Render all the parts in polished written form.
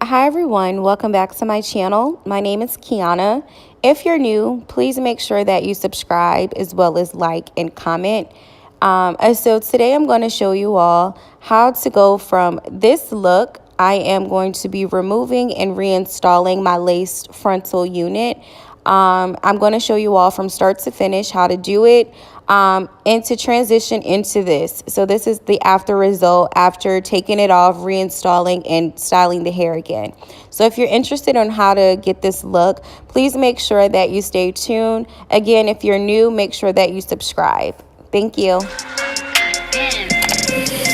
Hi everyone, welcome back to my channel. My name is Kiana. If you're new, please make sure that you subscribe as well as like and comment. So today I'm going to show you all how to go from this look. I am going to be removing and reinstalling my laced frontal unit. I'm going to show you all from start to finish how to do it and to transition into this. So this is the after result after taking it off, reinstalling and styling the hair again. So if you're interested on how to get this look, please make sure that you stay tuned. Again, if you're new, make sure that you subscribe. Thank you.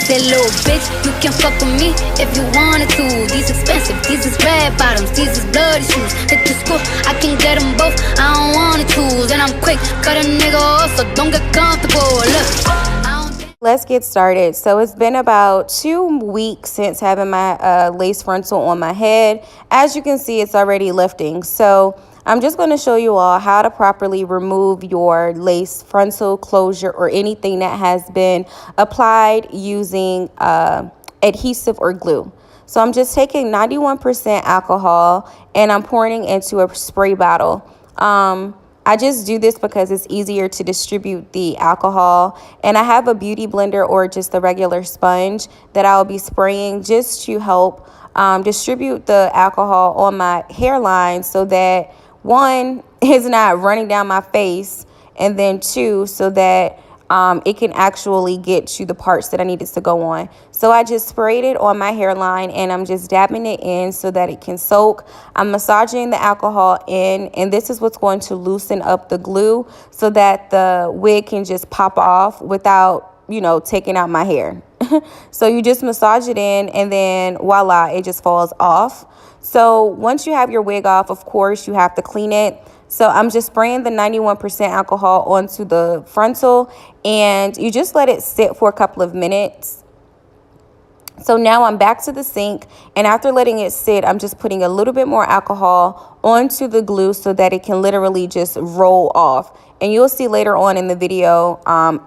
Say, little bitch, you can fuck with me if you wanted to. These expensive, these is red bottoms, these is bloody shoes. Hit the school, I can get them both, I don't wanna choose. And I'm quick, cut a nigga off, so don't get comfortable. Look, let's get started. So it's been about 2 weeks since having my lace frontal on my head. As you can see, it's already lifting. So I'm just going to show you all how to properly remove your lace frontal closure or anything that has been applied using adhesive or glue. So I'm just taking 91% alcohol and I'm pouring it into a spray bottle. I just do this because it's easier to distribute the alcohol, and I have a beauty blender or just a regular sponge that I'll be spraying just to help distribute the alcohol on my hairline so that one is not running down my face, and then two, so that it can actually get to the parts that I need it to go on. So I just sprayed it on my hairline and I'm just dabbing it in so that it can soak. I'm massaging the alcohol in, and this is what's going to loosen up the glue so that the wig can just pop off without, taking out my hair. So you just massage it in and then voila, it just falls off. So once you have your wig off, of course, you have to clean it. So I'm just spraying the 91% alcohol onto the frontal, and you just let it sit for a couple of minutes. So now I'm back to the sink, and after letting it sit, I'm just putting a little bit more alcohol onto the glue so that it can literally just roll off. And you'll see later on in the video,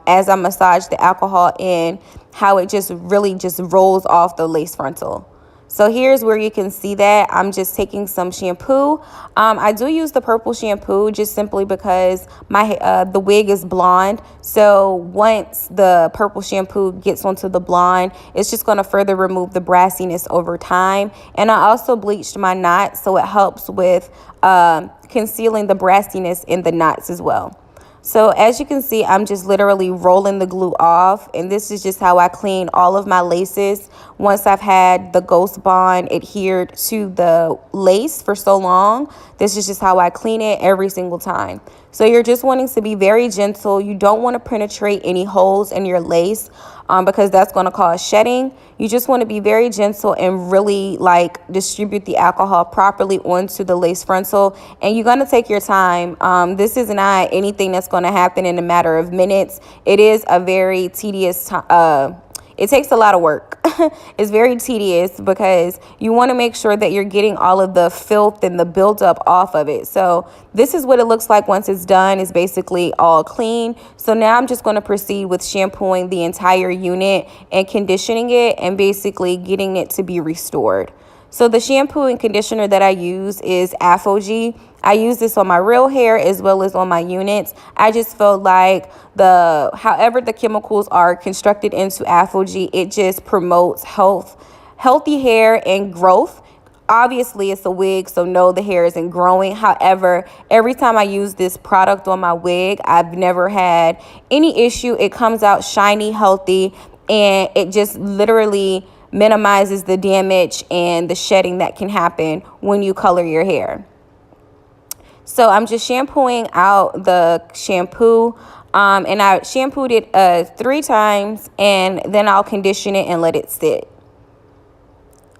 as I massage the alcohol in, how it just really just rolls off the lace frontal. So here's where you can see that I'm just taking some shampoo. I do use the purple shampoo just simply because my the wig is blonde. So once the purple shampoo gets onto the blonde, it's just going to further remove the brassiness over time. And I also bleached my knots, so it helps with concealing the brassiness in the knots as well. So as you can see, I'm just literally rolling the glue off, and this is just how I clean all of my laces once I've had the Ghost Bond adhered to the lace for so long. This is just how I clean it every single time. So you're just wanting to be very gentle. You don't want to penetrate any holes in your lace because that's going to cause shedding. You just want to be very gentle and really distribute the alcohol properly onto the lace frontal. And you're going to take your time. This is not anything that's going to happen in a matter of minutes. It is a very tedious it takes a lot of work. It's very tedious because you want to make sure that you're getting all of the filth and the buildup off of it. So this is what it looks like once it's done. It's basically all clean. So now I'm just going to proceed with shampooing the entire unit and conditioning it and basically getting it to be restored. So the shampoo and conditioner that I use is Afro-G. I use this on my real hair as well as on my units. I just felt like however the chemicals are constructed into Afro-G, it just promotes healthy hair and growth. Obviously, it's a wig, so no, the hair isn't growing. However, every time I use this product on my wig, I've never had any issue. It comes out shiny, healthy, and it just literally minimizes the damage and the shedding that can happen when you color your hair. So I'm just shampooing out the shampoo, and I shampooed it 3 times, and then I'll condition it and let it sit.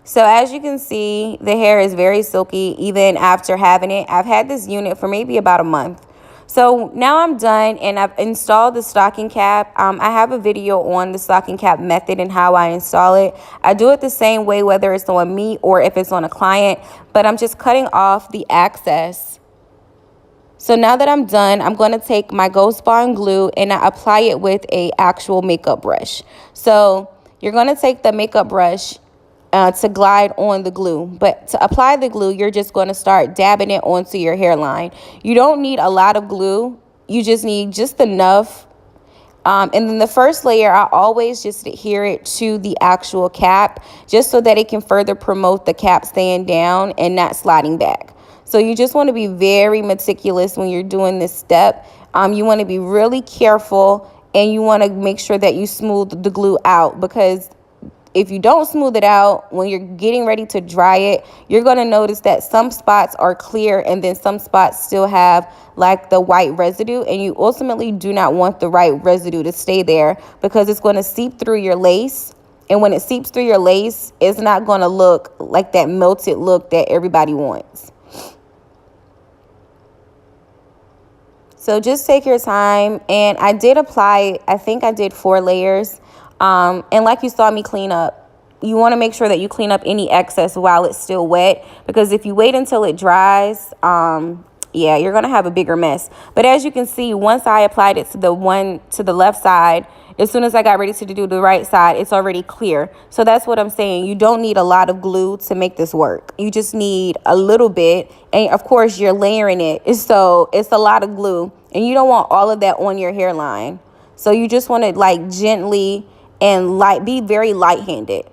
So as you can see, the hair is very silky even after having it. I've had this unit for maybe about a month. So now I'm done and I've installed the stocking cap. I have a video on the stocking cap method and how I install it. I do it the same way whether it's on me or if it's on a client, but I'm just cutting off the excess. So now that I'm done, I'm going to take my Ghost Bond glue and I apply it with a actual makeup brush. So you're going to take the makeup brush to glide on the glue. But to apply the glue, you're just going to start dabbing it onto your hairline. You don't need a lot of glue. You just need just enough. And then the first layer, I always just adhere it to the actual cap, just so that it can further promote the cap staying down and not sliding back. So you just want to be very meticulous when you're doing this step. You want to be really careful, and you want to make sure that you smooth the glue out, because if you don't smooth it out when you're getting ready to dry it, you're going to notice that some spots are clear and then some spots still have like the white residue, and you ultimately do not want the white residue to stay there, because it's going to seep through your lace. And when it seeps through your lace, it's not going to look like that melted look that everybody wants. So just take your time. And I did apply, I think I did 4 layers. And like you saw me clean up, you want to make sure that you clean up any excess while it's still wet, because if you wait until it dries, yeah, you're going to have a bigger mess. But as you can see, once I applied it to the one to the left side, as soon as I got ready to do the right side, it's already clear. So that's what I'm saying. You don't need a lot of glue to make this work. You just need a little bit. And of course, you're layering it. So it's a lot of glue, and you don't want all of that on your hairline. So you just want to like gently and be very light-handed.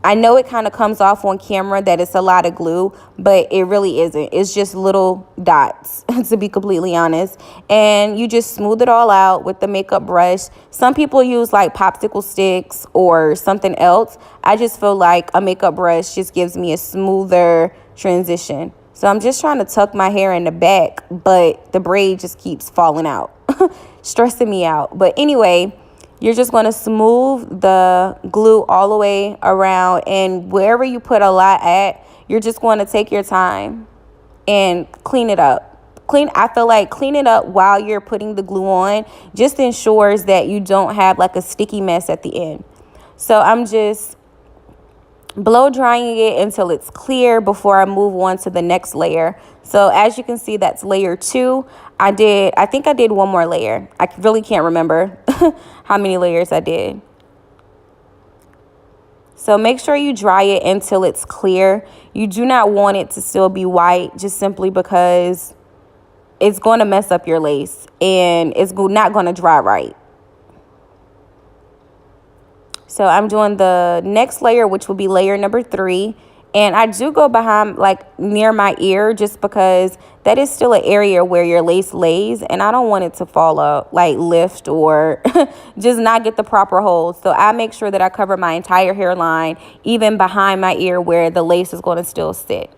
I know it kind of comes off on camera that it's a lot of glue, but it really isn't. It's just little dots, to be completely honest. And you just smooth it all out with the makeup brush. Some people use like popsicle sticks or something else. I just feel like a makeup brush just gives me a smoother transition. So I'm just trying to tuck my hair in the back, but the braid just keeps falling out, stressing me out. But anyway, you're just going to smooth the glue all the way around, and wherever you put a lot at, you're just going to take your time and clean it up. I feel like clean it up while you're putting the glue on just ensures that you don't have like a sticky mess at the end. So I'm just blow drying it until it's clear before I move on to the next layer. So as you can see, that's layer 2. I think I did one more layer. I really can't remember how many layers I did. So make sure you dry it until it's clear. You do not want it to still be white, just simply because it's going to mess up your lace and it's not going to dry right. So I'm doing the next layer, which will be layer number 3. And I do go behind, like near my ear, just because that is still an area where your lace lays, and I don't want it to fall out, like lift or just not get the proper hold. So I make sure that I cover my entire hairline, even behind my ear where the lace is going to still sit.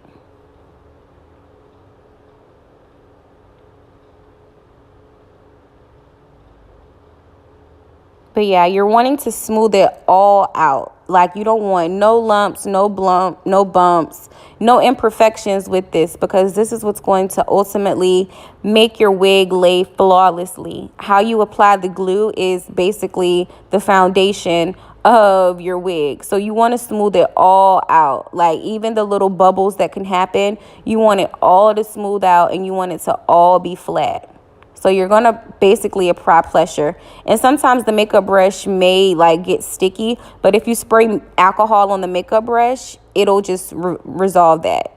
But yeah, you're wanting to smooth it all out. Like you don't want no lumps, no bumps, no imperfections with this, because this is what's going to ultimately make your wig lay flawlessly. How you apply the glue is basically the foundation of your wig. So you want to smooth it all out. Like even the little bubbles that can happen, you want it all to smooth out, and you want it to all be flat. So you're going to basically apply pressure. And sometimes the makeup brush may like get sticky, but if you spray alcohol on the makeup brush, it'll just resolve that.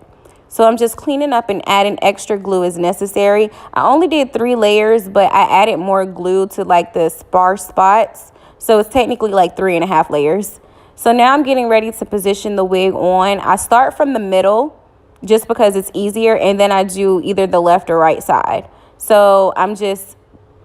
So I'm just cleaning up and adding extra glue as necessary. I only did 3 layers, but I added more glue to like the sparse spots. So it's technically like 3.5 layers. So now I'm getting ready to position the wig on. I start from the middle just because it's easier, and then I do either the left or right side. So I'm just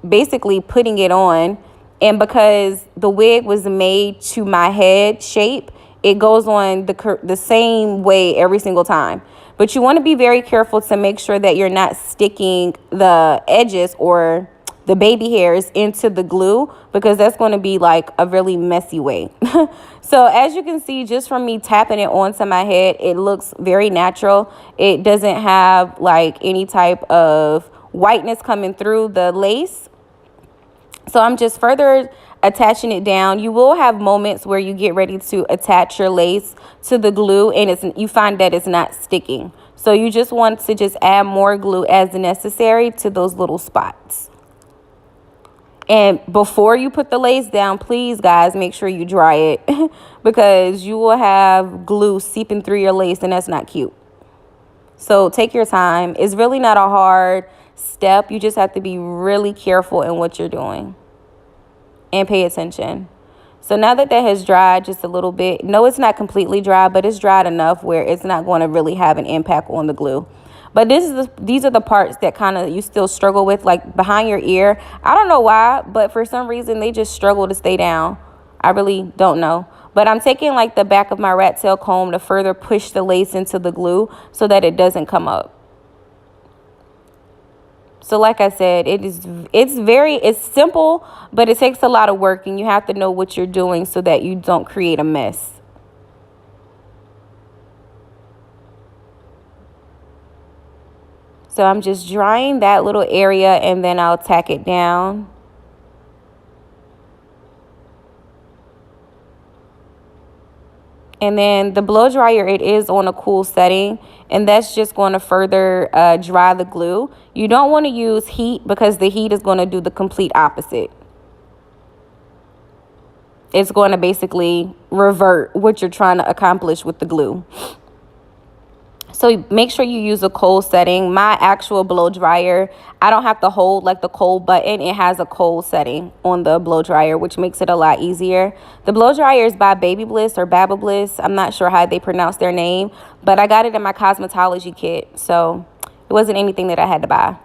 basically putting it on, and because the wig was made to my head shape, it goes on the same way every single time. But you want to be very careful to make sure that you're not sticking the edges or the baby hairs into the glue, because that's going to be like a really messy way. So as you can see, just from me tapping it onto my head, it looks very natural. It doesn't have like any type of whiteness coming through the lace. So I'm just further attaching it down. You will have moments where you get ready to attach your lace to the glue and you find that it's not sticking. So you just want to just add more glue as necessary to those little spots. And before you put the lace down, please, guys, make sure you dry it because you will have glue seeping through your lace, and that's not cute. So take your time. It's really not a hard step. You just have to be really careful in what you're doing and pay attention. So now that has dried just a little bit, no, it's not completely dry, but it's dried enough where it's not going to really have an impact on the glue. But these are the parts that kind of you still struggle with, like behind your ear. I don't know why, but for some reason they just struggle to stay down. I really don't know. But I'm taking like the back of my rat tail comb to further push the lace into the glue so that it doesn't come up. So like I said, it's simple, but it takes a lot of work, and you have to know what you're doing so that you don't create a mess. So I'm just drying that little area, and then I'll tack it down. And then the blow dryer, it is on a cool setting, and that's just going to further dry the glue. You don't want to use heat because the heat is going to do the complete opposite. It's going to basically revert what you're trying to accomplish with the glue. So make sure you use a cold setting. My actual blow dryer, I don't have to hold like the cold button. It has a cold setting on the blow dryer, which makes it a lot easier. The blow dryer is by Baby Bliss or Baba Bliss. I'm not sure how they pronounce their name, but I got it in my cosmetology kit. So it wasn't anything that I had to buy.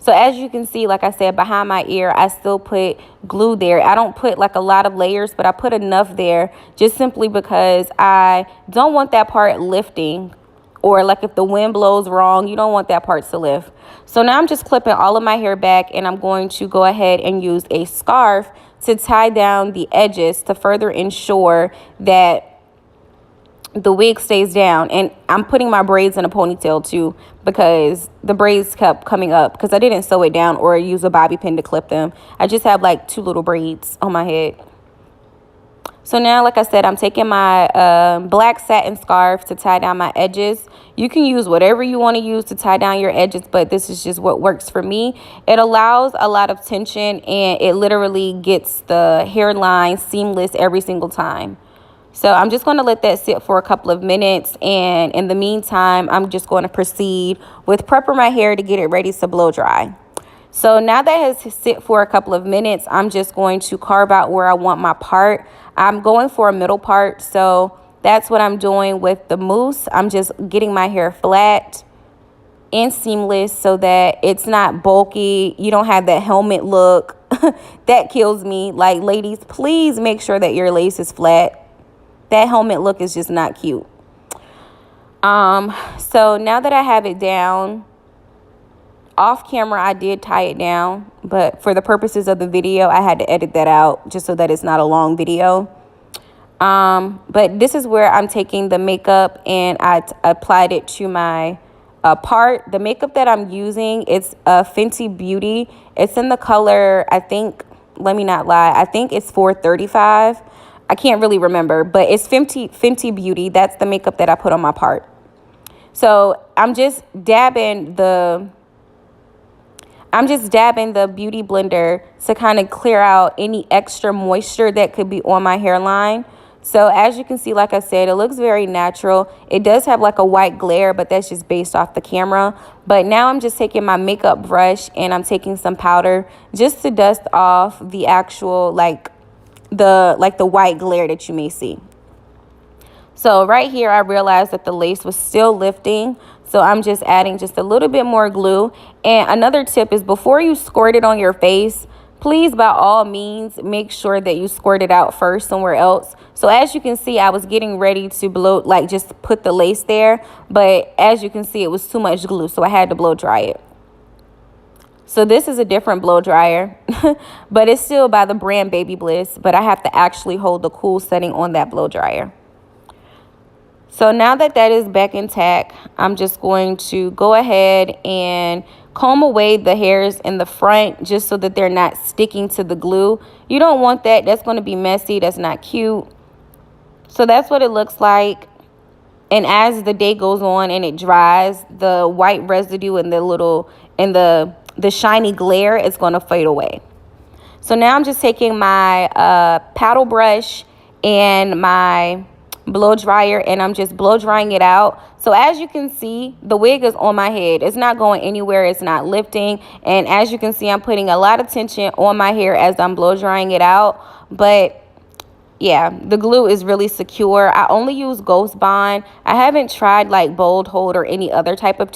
So as you can see, like I said, behind my ear, I still put glue there. I don't put like a lot of layers, but I put enough there just simply because I don't want that part lifting. Or like if the wind blows wrong, you don't want that part to lift. So now I'm just clipping all of my hair back, and I'm going to go ahead and use a scarf to tie down the edges to further ensure that the wig stays down. And I'm putting my braids in a ponytail too because the braids kept coming up because I didn't sew it down or use a bobby pin to clip them. I just have like 2 little braids on my head. So now, like I said, I'm taking my black satin scarf to tie down my edges. You can use whatever you want to use to tie down your edges, but this is just what works for me. It allows a lot of tension, and it literally gets the hairline seamless every single time. So I'm just going to let that sit for a couple of minutes, and in the meantime, I'm just going to proceed with prepping my hair to get it ready to blow dry. So now that has sit for a couple of minutes, I'm just going to carve out where I want my part. I'm going for a middle part, so that's what I'm doing with the mousse. I'm just getting my hair flat and seamless so that it's not bulky. You don't have that helmet look. That kills me. Like, ladies, please make sure that your lace is flat. That helmet look is just not cute. So now that I have it down, off camera, I did tie it down, but for the purposes of the video, I had to edit that out just so that it's not a long video. But this is where I'm taking the makeup, and I applied it to my part. The makeup that I'm using, it's Fenty Beauty. It's in the color, I think, let me not lie, I think it's 435. I can't really remember, but it's Fenty Beauty. That's the makeup that I put on my part. So I'm just dabbing the beauty blender to kind of clear out any extra moisture that could be on my hairline. So as you can see, like I said, it looks very natural. It does have like a white glare, but that's just based off the camera. But now I'm just taking my makeup brush, and I'm taking some powder just to dust off the actual like the white glare that you may see. So right here, I realized that the lace was still lifting. So I'm just adding just a little bit more glue. And another tip is, before you squirt it on your face, please, by all means, make sure that you squirt it out first somewhere else. So as you can see, I was getting ready to blow, like just put the lace there. But as you can see, it was too much glue, so I had to blow dry it. So this is a different blow dryer, but it's still by the brand Baby Bliss. But I have to actually hold the cool setting on that blow dryer. So now that that is back intact, I'm just going to go ahead and comb away the hairs in the front just so that they're not sticking to the glue. You don't want that. That's going to be messy. That's not cute. So that's what it looks like. And as the day goes on and it dries, the white residue and the shiny glare is going to fade away. So now I'm just taking my paddle brush and my blow dryer, and I'm just blow drying it out. So as you can see, the wig is on my head. It's not going anywhere. It's not lifting. And as you can see, I'm putting a lot of tension on my hair as I'm blow drying it out. But yeah, the glue is really secure. I only use Ghost Bond. I haven't tried like Bold Hold or any other type of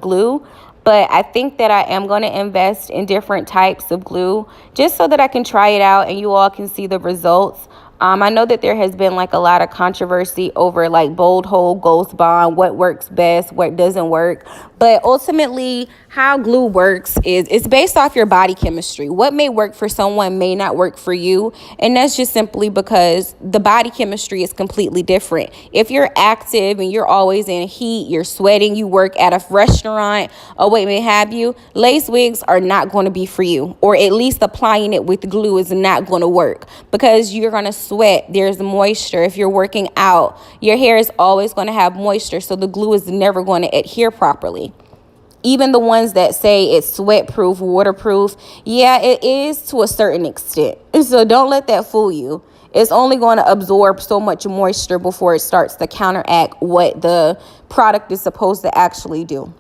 glue, but I think that I am going to invest in different types of glue just so that I can try it out and you all can see the results. I know that there has been like a lot of controversy over like Bold Hold, Ghost Bond, what works best, what doesn't work. But ultimately, how glue works is it's based off your body chemistry. What may work for someone may not work for you. And that's just simply because the body chemistry is completely different. If you're active and you're always in heat, you're sweating, you work at a restaurant or what may have you, lace wigs are not going to be for you. Or at least applying it with glue is not going to work because you're going to sweat. There's moisture. If you're working out, your hair is always going to have moisture. So the glue is never going to adhere properly. Even the ones that say it's sweat proof, waterproof, yeah, it is to a certain extent. So don't let that fool you. It's only going to absorb so much moisture before it starts to counteract what the product is supposed to actually do.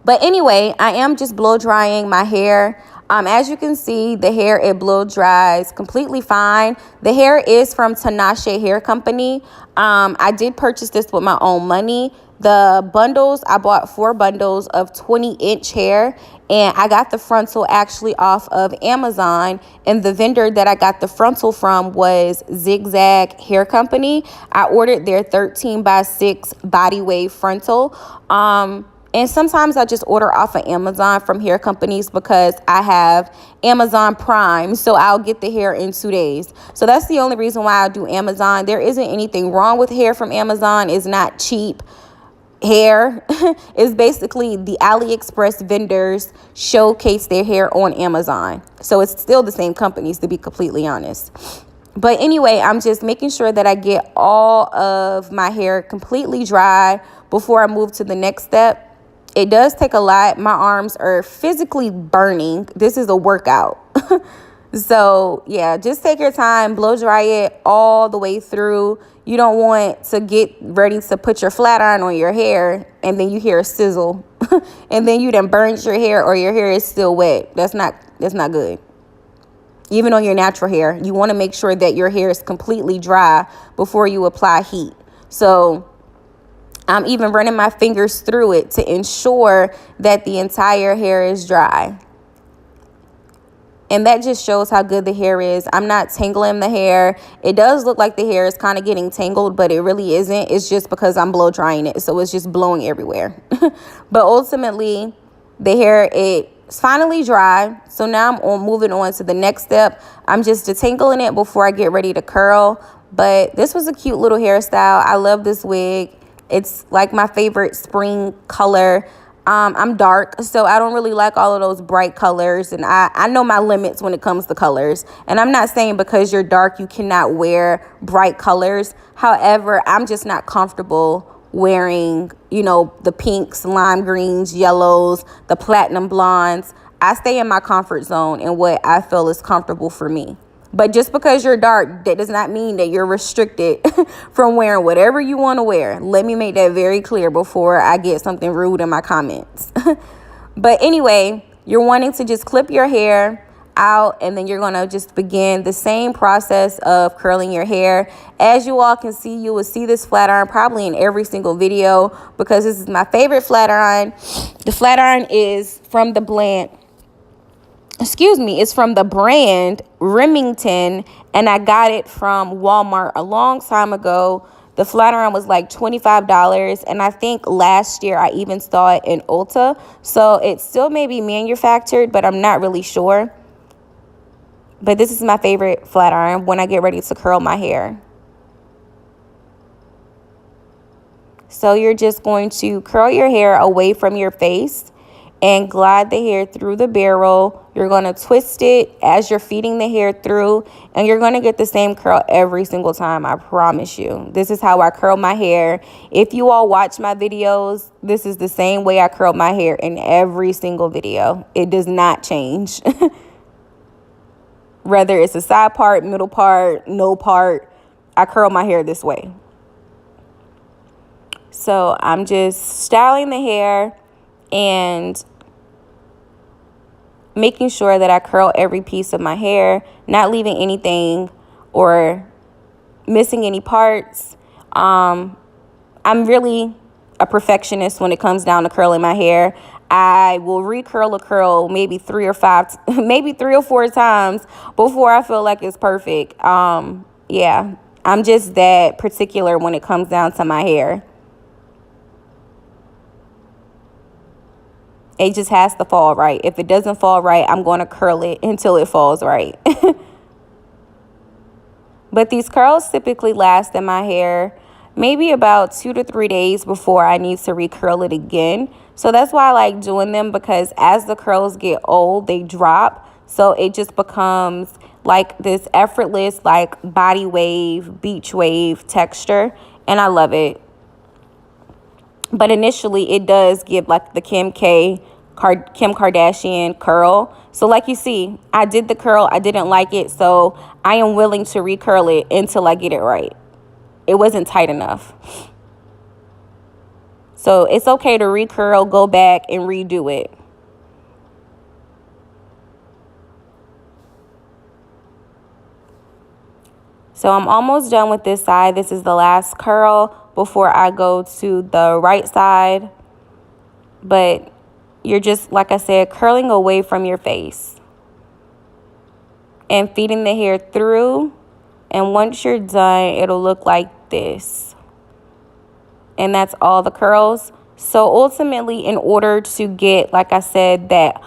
But anyway, I am just blow drying my hair. As you can see, the hair, it blow dries completely fine. The hair is from Tinashe Hair Company. I did purchase this with my own money. The bundles, I bought 4 bundles of 20-inch hair, and I got the Frontal actually off of Amazon, and the vendor that I got the Frontal from was Zigzag Hair Company. I ordered their 13x6 body wave Frontal. And sometimes I just order off of Amazon from hair companies because I have Amazon Prime. So I'll get the hair in 2 days. So that's the only reason why I do Amazon. There isn't anything wrong with hair from Amazon. It's not cheap hair. It's basically the AliExpress vendors showcase their hair on Amazon. So it's still the same companies, to be completely honest. But anyway, I'm just making sure that I get all of my hair completely dry before I move to the next step. It does take a lot. My arms are physically burning. This is a workout. So, yeah, just take your time. Blow dry it all the way through. You don't want to get ready to put your flat iron on your hair and then you hear a sizzle. And then you done burned your hair or your hair is still wet. That's not good. Even on your natural hair, you want to make sure that your hair is completely dry before you apply heat. So I'm even running my fingers through it to ensure that the entire hair is dry. And that just shows how good the hair is. I'm not tangling the hair. It does look like the hair is kind of getting tangled, but it really isn't. It's just because I'm blow drying it. So it's just blowing everywhere. But ultimately, the hair, it's finally dry. So now I'm moving on to the next step. I'm just detangling it before I get ready to curl. But this was a cute little hairstyle. I love this wig. It's like my favorite spring color. I'm dark, so I don't really like all of those bright colors. And I know my limits when it comes to colors. And I'm not saying because you're dark, you cannot wear bright colors. However, I'm just not comfortable wearing, the pinks, lime greens, yellows, the platinum blondes. I stay in my comfort zone and what I feel is comfortable for me. But just because you're dark, that does not mean that you're restricted from wearing whatever you want to wear. Let me make that very clear before I get something rude in my comments. But anyway, you're wanting to just clip your hair out, and then you're going to just begin the same process of curling your hair. As you all can see, you will see this flat iron probably in every single video because this is my favorite flat iron. The flat iron is from the it's from the brand Remington, and I got it from Walmart a long time ago. The flat iron was like $25, and I think last year I even saw it in Ulta. So it still may be manufactured, but I'm not really sure. But this is my favorite flat iron when I get ready to curl my hair. So you're just going to curl your hair away from your face and glide the hair through the barrel. You're going to twist it as you're feeding the hair through, and you're going to get the same curl every single time, I promise you. This is how I curl my hair. If you all watch my videos, this is the same way I curl my hair in every single video. It does not change. Whether it's a side part, middle part, no part, I curl my hair this way. So I'm just styling the hair and making sure that I curl every piece of my hair, not leaving anything or missing any parts. I'm really a perfectionist when it comes down to curling my hair. I will recurl a curl maybe 3 or 5, maybe 3 or 4 times before I feel like it's perfect. Yeah, I'm just that particular when it comes down to my hair. It just has to fall right. If it doesn't fall right, I'm going to curl it until it falls right. But these curls typically last in my hair maybe about 2 to 3 days before I need to recurl it again. So that's why I like doing them, because as the curls get old, they drop. So it just becomes like this effortless, like body wave, beach wave texture. And I love it. But initially, it does give like the Kim Kardashian curl. So like you see, I did the curl. I didn't like it. So I am willing to recurl it until I get it right. It wasn't tight enough. So it's okay to recurl, go back and redo it. So I'm almost done with this side. This is the last curl before I go to the right side. But you're just, like I said, curling away from your face and feeding the hair through. And once you're done, it'll look like this. And that's all the curls. So ultimately, in order to get, like I said, that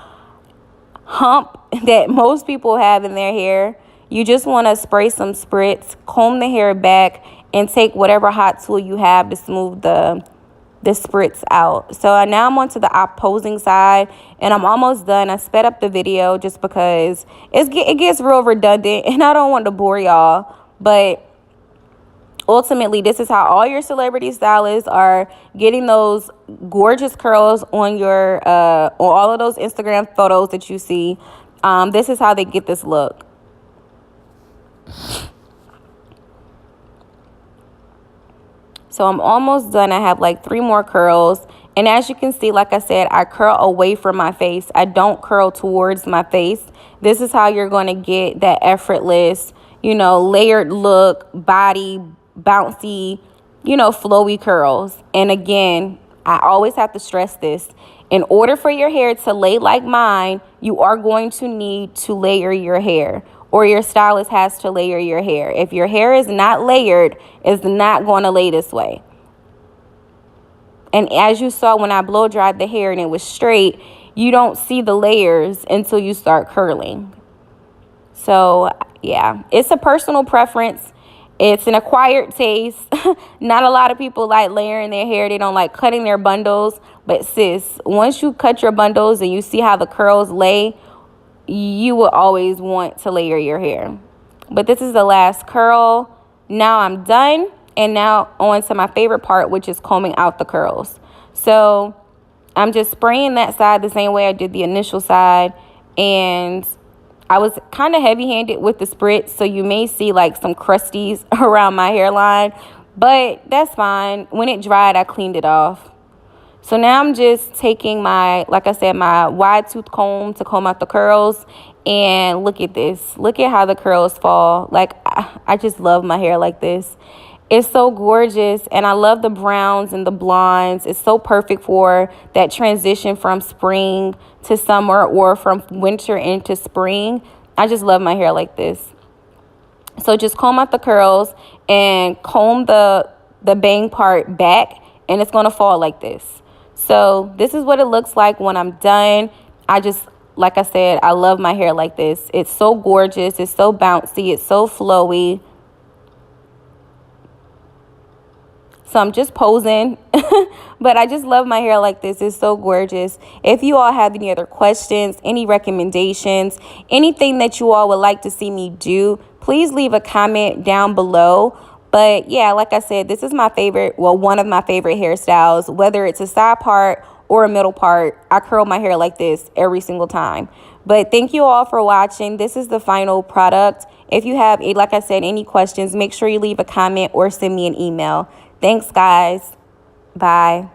hump that most people have in their hair, you just want to spray some spritz, comb the hair back, and take whatever hot tool you have to smooth the spritz out. So now I'm on to the opposing side, and I'm almost done. I sped up the video just because it gets real redundant, and I don't want to bore y'all. But ultimately, this is how all your celebrity stylists are getting those gorgeous curls on your on all of those Instagram photos that you see. This is how they get this look. So I'm almost done. I have like 3 more curls. And as you can see, like I said, I curl away from my face. I don't curl towards my face. This is how you're going to get that effortless, layered look, body, bouncy, flowy curls. And again, I always have to stress this. In order for your hair to lay like mine, you are going to need to layer your hair, or your stylist has to layer your hair. If your hair is not layered, it's not going to lay this way. And as you saw when I blow dried the hair and it was straight, you don't see the layers until you start curling. So yeah, it's a personal preference. It's an acquired taste. Not a lot of people like layering their hair. They don't like cutting their bundles. But sis, once you cut your bundles and you see how the curls lay, you will always want to layer your hair. But this is the last curl. Now I'm done. And now on to my favorite part, which is combing out the curls. So I'm just spraying that side the same way I did the initial side. And I was kind of heavy-handed with the spritz, so you may see like some crusties around my hairline. But that's fine. When it dried, I cleaned it off. So now I'm just taking like I said, my wide tooth comb to comb out the curls. And look at this. Look at how the curls fall. Like, I just love my hair like this. It's so gorgeous. And I love the browns and the blondes. It's so perfect for that transition from spring to summer, or from winter into spring. I just love my hair like this. So just comb out the curls and comb the bang part back, and it's going to fall like this. So this is what it looks like when I'm done. Like I said, I love my hair like this. It's so gorgeous. It's so bouncy. It's so flowy. So I'm just posing. But I just love my hair like this. It's so gorgeous. If you all have any other questions, any recommendations, anything that you all would like to see me do, please leave a comment down below. But yeah, like I said, this is my favorite, one of my favorite hairstyles. Whether it's a side part or a middle part, I curl my hair like this every single time. But thank you all for watching. This is the final product. If you have, like I said, any questions, make sure you leave a comment or send me an email. Thanks, guys. Bye.